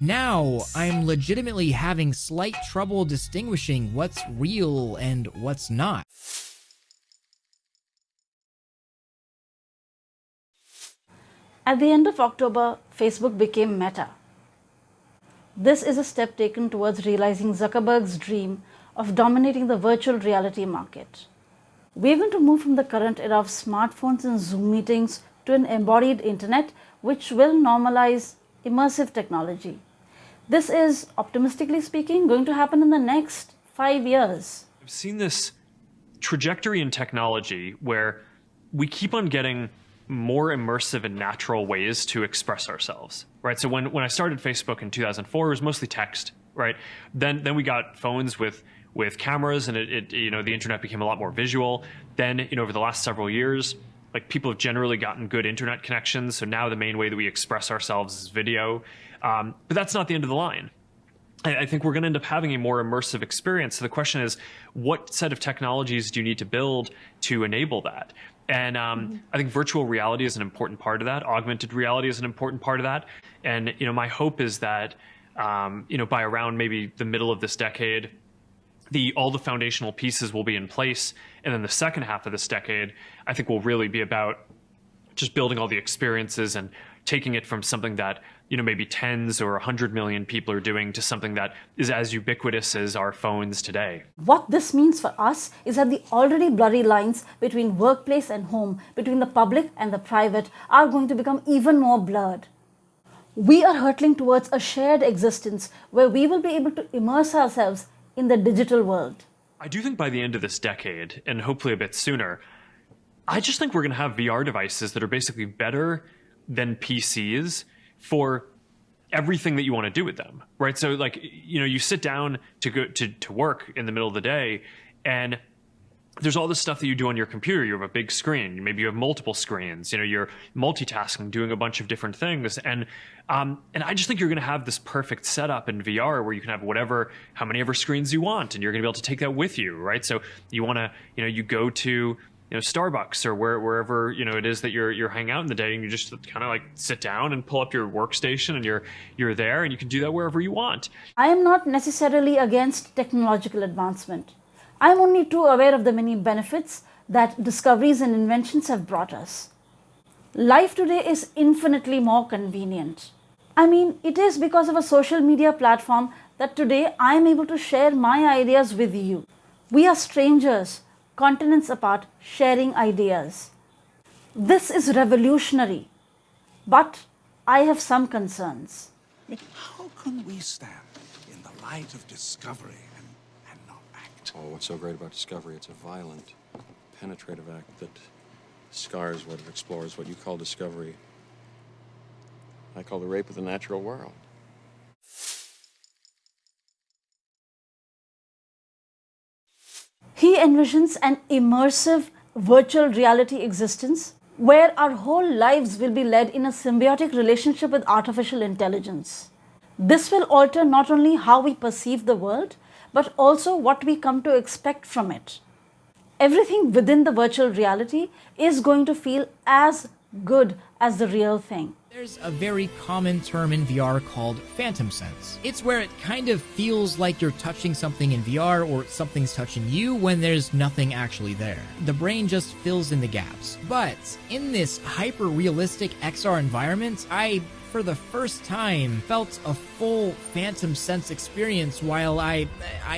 Now, I'm legitimately having slight trouble distinguishing what's real and what's not. At the end of October, Facebook became Meta. This is a step taken towards realizing Zuckerberg's dream of dominating the virtual reality market. We're going to move from the current era of smartphones and Zoom meetings to an embodied internet, which will normalize immersive technology. This is, optimistically speaking, going to happen in the next 5 years. I've seen this trajectory in technology where we keep on getting more immersive and natural ways to express ourselves, right? So when I started Facebook in 2004, it was mostly text, right? Then we got phones with cameras, and it the internet became a lot more visual. Then over the last several years, like, people have generally gotten good internet connections. So now the main way that we express ourselves is video. But that's not the end of the line. I think we're going to end up having a more immersive experience. So the question is, what set of technologies do you need to build to enable that? And I think virtual reality is an important part of that. Augmented reality is an important part of that. And my hope is that by around maybe the middle of this decade, all the foundational pieces will be in place. And then the second half of this decade, I think, will really be about just building all the experiences and taking it from something that maybe tens or 100 million people are doing to something that is as ubiquitous as our phones today. What this means for us is that the already blurry lines between workplace and home, between the public and the private, are going to become even more blurred. We are hurtling towards a shared existence where we will be able to immerse ourselves in the digital world. I do think by the end of this decade, and hopefully a bit sooner, I just think we're going to have VR devices that are basically better than PCs for everything that you want to do with them, right? So, like, you sit down to go to work in the middle of the day, and there's all this stuff that you do on your computer. You have a big screen. Maybe you have multiple screens. You're multitasking, doing a bunch of different things. And I just think you're going to have this perfect setup in VR where you can have how many ever screens you want, and you're going to be able to take that with you, right? So you want to, you go to Starbucks or wherever it is that you're hanging out in the day, and you just kind of like sit down and pull up your workstation, and you're there, and you can do that wherever you want. I am not necessarily against technological advancement. I am only too aware of the many benefits that discoveries and inventions have brought us. Life today is infinitely more convenient. I mean, it is because of a social media platform that today I am able to share my ideas with you. We are strangers, continents apart, sharing ideas. This is revolutionary, but I have some concerns. I mean, how can we stand in the light of discovery and not act? Oh, what's so great about discovery? It's a violent, penetrative act that scars what it explores. What you call discovery, I call the rape of the natural world. He envisions an immersive virtual reality existence where our whole lives will be led in a symbiotic relationship with artificial intelligence. This will alter not only how we perceive the world, but also what we come to expect from it. Everything within the virtual reality is going to feel as good as the real thing. There's a very common term in VR called phantom sense. It's where it kind of feels like you're touching something in VR or something's touching you when there's nothing actually there. The brain just fills in the gaps. But in this hyper-realistic XR environment, I, for the first time, felt a full phantom sense experience while I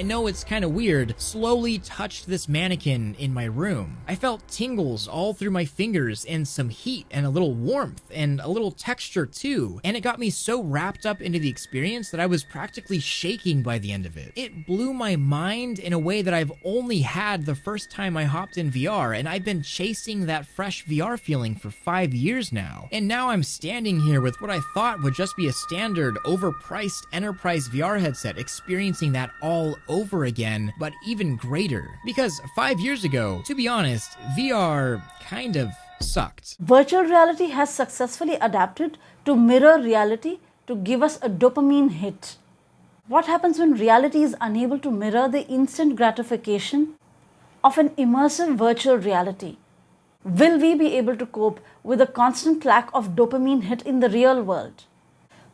know it's kind of weird, slowly touched this mannequin in my room. I felt tingles all through my fingers and some heat and a little warmth and a little texture too. And it got me so wrapped up into the experience that I was practically shaking by the end of it. It blew my mind in a way that I've only had the first time I hopped in VR, and I've been chasing that fresh VR feeling for 5 years now. And now I'm standing here with what I thought would just be a standard, overpriced enterprise VR headset, experiencing that all over again, but even greater. Because 5 years ago, to be honest, VR kind of sucked. Virtual reality has successfully adapted to mirror reality to give us a dopamine hit. What happens when reality is unable to mirror the instant gratification of an immersive virtual reality? Will we be able to cope with a constant lack of dopamine hit in the real world?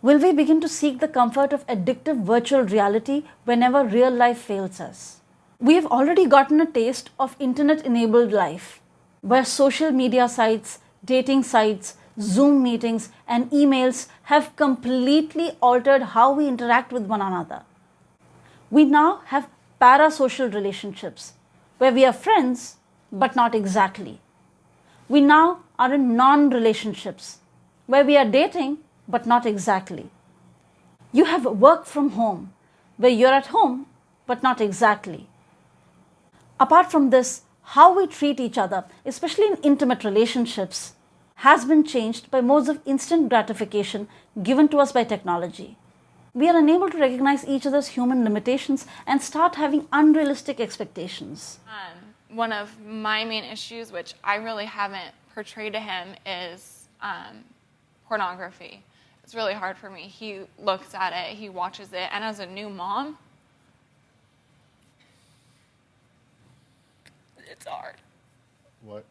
Will we begin to seek the comfort of addictive virtual reality whenever real life fails us? We have already gotten a taste of internet-enabled life, where social media sites, dating sites, Zoom meetings, and emails have completely altered how we interact with one another. We now have parasocial relationships, where we are friends, but not exactly. We now are in non-relationships, where we are dating, but not exactly. You have work from home, where you're at home, but not exactly. Apart from this, how we treat each other, especially in intimate relationships, has been changed by modes of instant gratification given to us by technology. We are unable to recognize each other's human limitations and start having unrealistic expectations. One of my main issues, which I really haven't portrayed to him, is pornography. It's really hard for me. He looks at it, he watches it, and as a new mom, it's hard. What?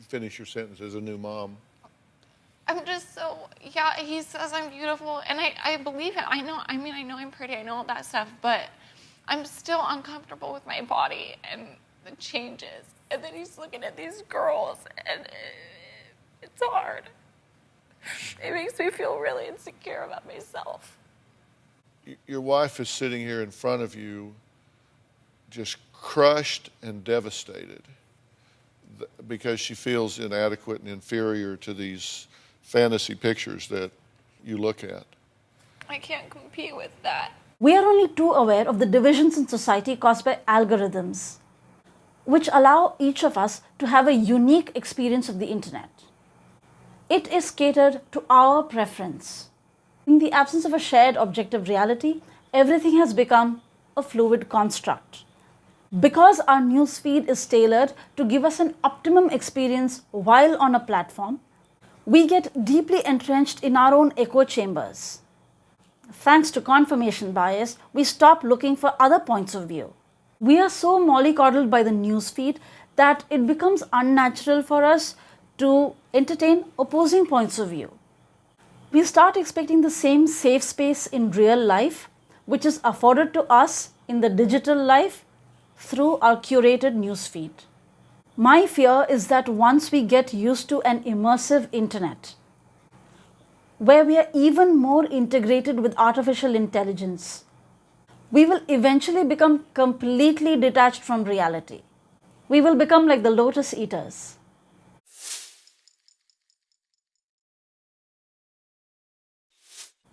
Finish your sentence. As a new mom. I'm just so, yeah, he says I'm beautiful, and I believe it. I know I'm pretty, I know all that stuff, but I'm still uncomfortable with my body and the changes. And then he's looking at these girls, and it's hard. It makes me feel really insecure about myself. Your wife is sitting here in front of you, just crushed and devastated because she feels inadequate and inferior to these fantasy pictures that you look at. I can't compete with that. We are only too aware of the divisions in society caused by algorithms, which allow each of us to have a unique experience of the internet. It is catered to our preference. In the absence of a shared objective reality, everything has become a fluid construct. Because our newsfeed is tailored to give us an optimum experience while on a platform, we get deeply entrenched in our own echo chambers. Thanks to confirmation bias, we stop looking for other points of view. We are so mollycoddled by the newsfeed that it becomes unnatural for us to entertain opposing points of view. We start expecting the same safe space in real life, which is afforded to us in the digital life through our curated newsfeed. My fear is that once we get used to an immersive internet, where we are even more integrated with artificial intelligence, we will eventually become completely detached from reality. We will become like the lotus eaters.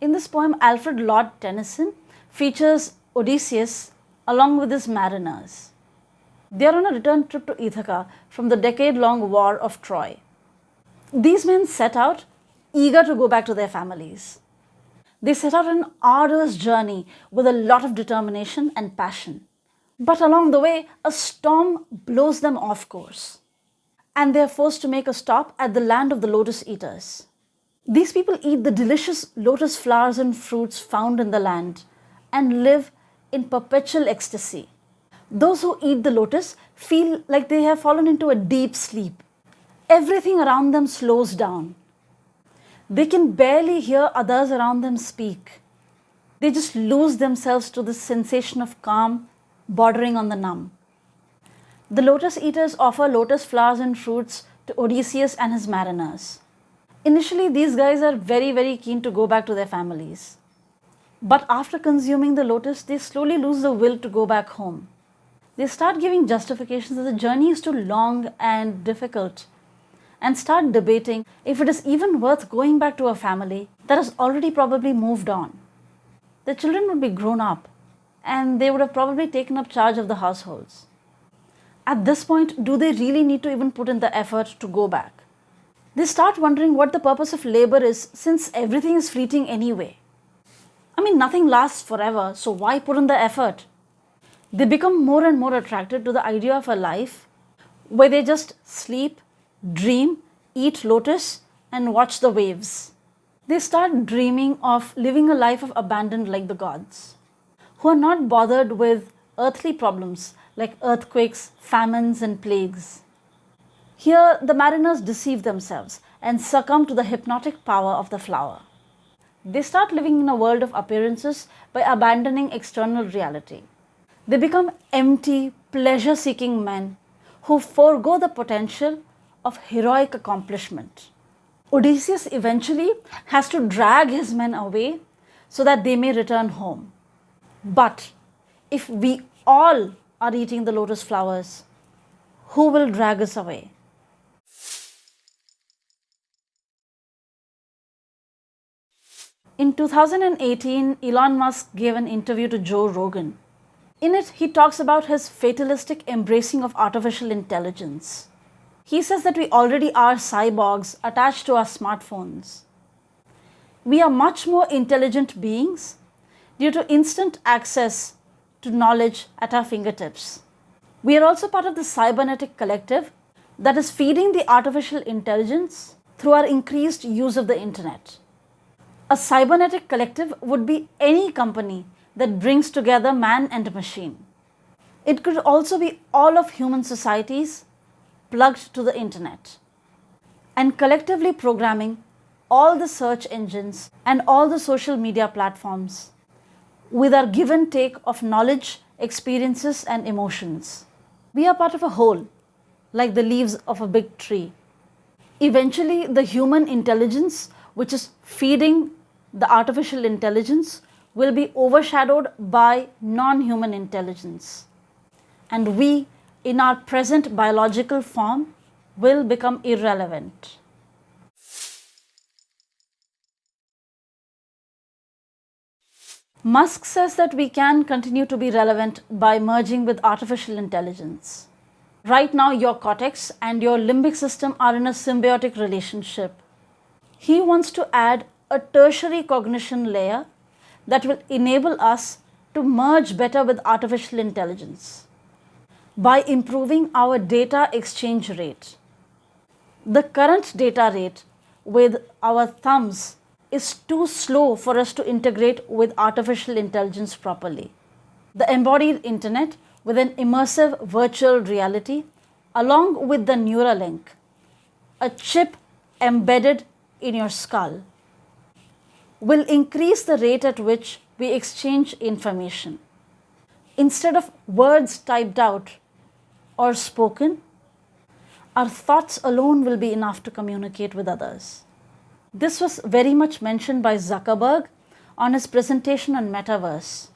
In this poem, Alfred Lord Tennyson features Odysseus along with his mariners. They are on a return trip to Ithaca from the decade-long war of Troy. These men set out eager to go back to their families. They set out on an arduous journey with a lot of determination and passion. But along the way, a storm blows them off course, and they are forced to make a stop at the land of the lotus eaters. These people eat the delicious lotus flowers and fruits found in the land and live in perpetual ecstasy. Those who eat the lotus feel like they have fallen into a deep sleep. Everything around them slows down. They can barely hear others around them speak. They just lose themselves to this sensation of calm, bordering on the numb. The lotus eaters offer lotus flowers and fruits to Odysseus and his mariners. Initially, these guys are very keen to go back to their families. But after consuming the lotus, they slowly lose the will to go back home. They start giving justifications that the journey is too long and difficult, and start debating if it is even worth going back to a family that has already probably moved on. The children would be grown up, and they would have probably taken up charge of the households. At this point, do they really need to even put in the effort to go back? They start wondering what the purpose of labor is, since everything is fleeting anyway. I mean, nothing lasts forever, so why put in the effort? They become more and more attracted to the idea of a life where they just sleep, dream, eat lotus, and watch the waves. They start dreaming of living a life of abandon like the gods, who are not bothered with earthly problems like earthquakes, famines, and plagues. Here, the mariners deceive themselves and succumb to the hypnotic power of the flower. they start living in a world of appearances by abandoning external reality. They become empty, pleasure-seeking men who forego the potential of heroic accomplishment. Odysseus eventually has to drag his men away so that they may return home. But if we all are eating the lotus flowers, who will drag us away? In 2018, Elon Musk gave an interview to Joe Rogan. In it, he talks about his fatalistic embracing of artificial intelligence. He says that we already are cyborgs attached to our smartphones. We are much more intelligent beings due to instant access to knowledge at our fingertips. We are also part of the Cybernetic Collective that is feeding the artificial intelligence through our increased use of the internet. A cybernetic collective would be any company that brings together man and machine. It could also be all of human societies plugged to the internet and collectively programming all the search engines and all the social media platforms with our give and take of knowledge, experiences, and emotions. We are part of a whole, like the leaves of a big tree. Eventually, the human intelligence, which is feeding the artificial intelligence, will be overshadowed by non-human intelligence. And we, in our present biological form, will become irrelevant. Musk says that we can continue to be relevant by merging with artificial intelligence. Right now, your cortex and your limbic system are in a symbiotic relationship. He wants to add a tertiary cognition layer that will enable us to merge better with artificial intelligence by improving our data exchange rate. The current data rate with our thumbs is too slow for us to integrate with artificial intelligence properly. The embodied internet with an immersive virtual reality along with the Neuralink, a chip embedded in your skull, will increase the rate at which we exchange information. Instead of words typed out or spoken, our thoughts alone will be enough to communicate with others. This was very much mentioned by Zuckerberg on his presentation on Metaverse.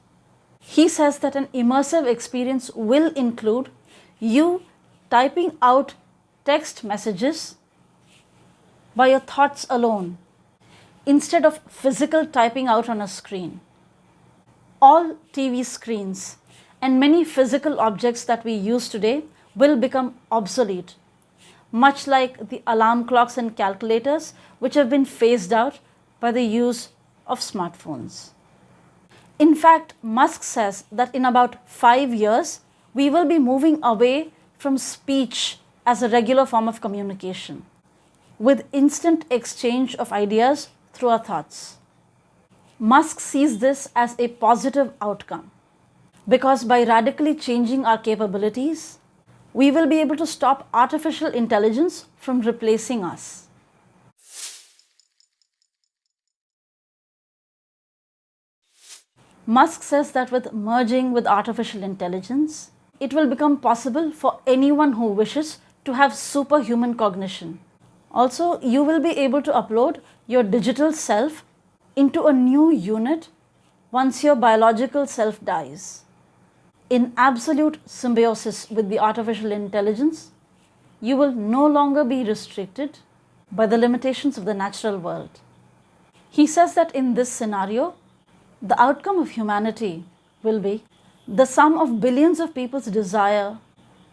He says that an immersive experience will include you typing out text messages by your thoughts alone, instead of physical typing out on a screen. All TV screens and many physical objects that we use today will become obsolete, much like the alarm clocks and calculators which have been phased out by the use of smartphones. In fact, Musk says that in about 5 years, we will be moving away from speech as a regular form of communication, with instant exchange of ideas through our thoughts. Musk sees this as a positive outcome because by radically changing our capabilities, we will be able to stop artificial intelligence from replacing us. Musk says that with merging with artificial intelligence, it will become possible for anyone who wishes to have superhuman cognition. Also, you will be able to upload your digital self into a new unit once your biological self dies. In absolute symbiosis with the artificial intelligence, you will no longer be restricted by the limitations of the natural world. He says that in this scenario, the outcome of humanity will be the sum of billions of people's desire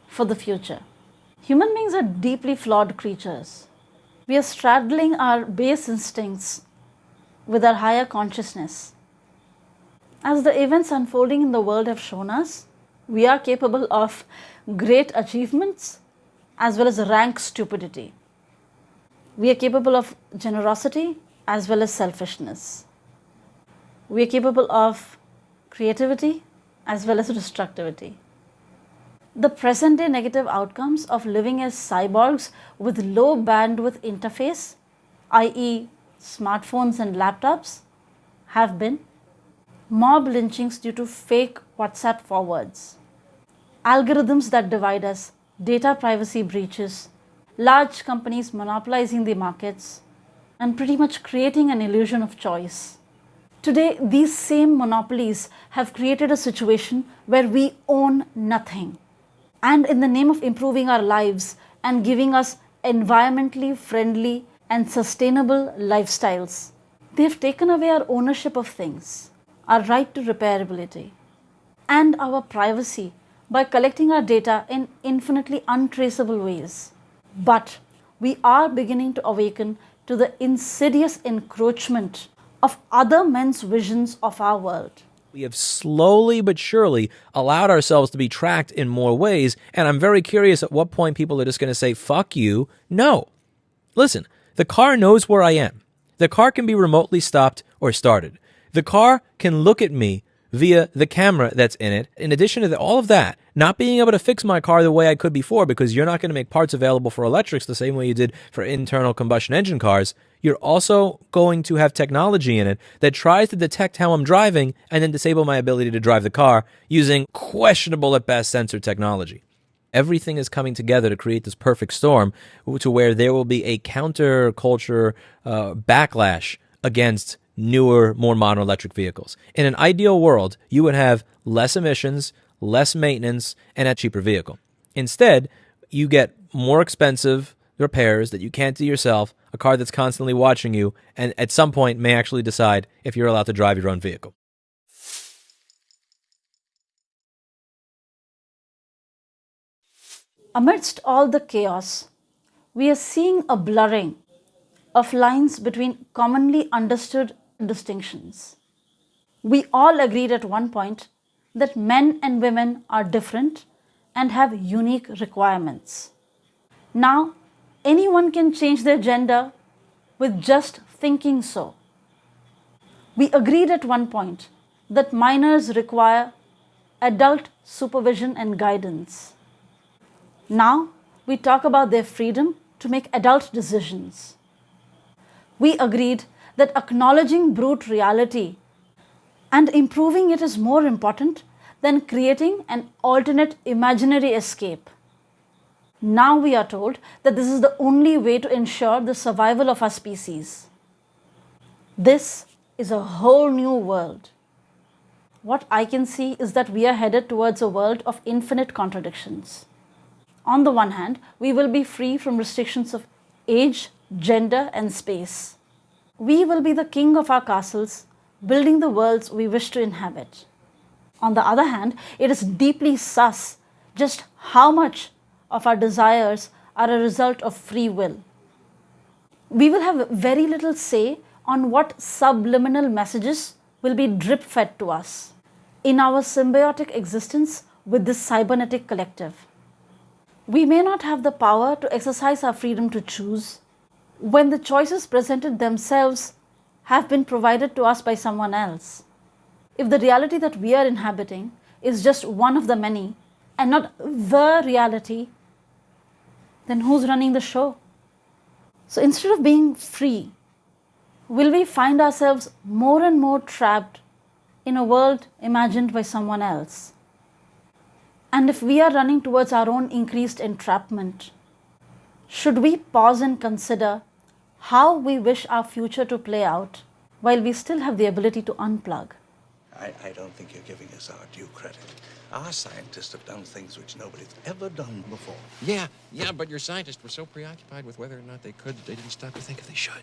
for the future. Human beings are deeply flawed creatures. We are straddling our base instincts with our higher consciousness. As the events unfolding in the world have shown us, we are capable of great achievements as well as rank stupidity. We are capable of generosity as well as selfishness. We are capable of creativity as well as destructivity. The present day negative outcomes of living as cyborgs with low bandwidth interface, i.e. smartphones and laptops, have been mob lynchings due to fake WhatsApp forwards, algorithms that divide us, data privacy breaches, large companies monopolizing the markets, and pretty much creating an illusion of choice. Today, these same monopolies have created a situation where we own nothing. And in the name of improving our lives and giving us environmentally friendly and sustainable lifestyles, they have taken away our ownership of things, our right to repairability, and our privacy by collecting our data in infinitely untraceable ways. But we are beginning to awaken to the insidious encroachment of other men's visions of our world. We have slowly but surely allowed ourselves to be tracked in more ways, and I'm very curious at what point people are just going to say, fuck you. No. Listen, the car knows where I am. The car can be remotely stopped or started. The car can look at me via the camera that's in it. In addition to all of that, not being able to fix my car the way I could before because you're not going to make parts available for electrics the same way you did for internal combustion engine cars, you're also going to have technology in it that tries to detect how I'm driving and then disable my ability to drive the car using questionable at best sensor technology. Everything is coming together to create this perfect storm to where there will be a counterculture backlash against newer, more modern electric vehicles. In an ideal world, you would have less emissions, less maintenance, and a cheaper vehicle. Instead, you get more expensive repairs that you can't do yourself, a car that's constantly watching you, and at some point may actually decide if you're allowed to drive your own vehicle. Amidst all the chaos, we are seeing a blurring of lines between commonly understood distinctions. We all agreed at one point that men and women are different and have unique requirements. Now, anyone can change their gender with just thinking so. We agreed at one point that minors require adult supervision and guidance. Now, we talk about their freedom to make adult decisions. We agreed that acknowledging brute reality and improving it is more important than creating an alternate imaginary escape. Now we are told that this is the only way to ensure the survival of our species. This is a whole new world. What I can see is that we are headed towards a world of infinite contradictions. On the one hand, we will be free from restrictions of age, gender, and space. We will be the king of our castles, building the worlds we wish to inhabit. On the other hand, it is deeply sus just how much of our desires are a result of free will. We will have very little say on what subliminal messages will be drip-fed to us in our symbiotic existence with this cybernetic collective. We may not have the power to exercise our freedom to choose when the choices presented themselves have been provided to us by someone else. If the reality that we are inhabiting is just one of the many and not the reality, then who's running the show? So instead of being free, will we find ourselves more and more trapped in a world imagined by someone else? And if we are running towards our own increased entrapment, should we pause and consider how we wish our future to play out while we still have the ability to unplug? I don't think you're giving us our due credit. Our scientists have done things which nobody's ever done before. Yeah, but your scientists were so preoccupied with whether or not they could that they didn't stop to think if they should.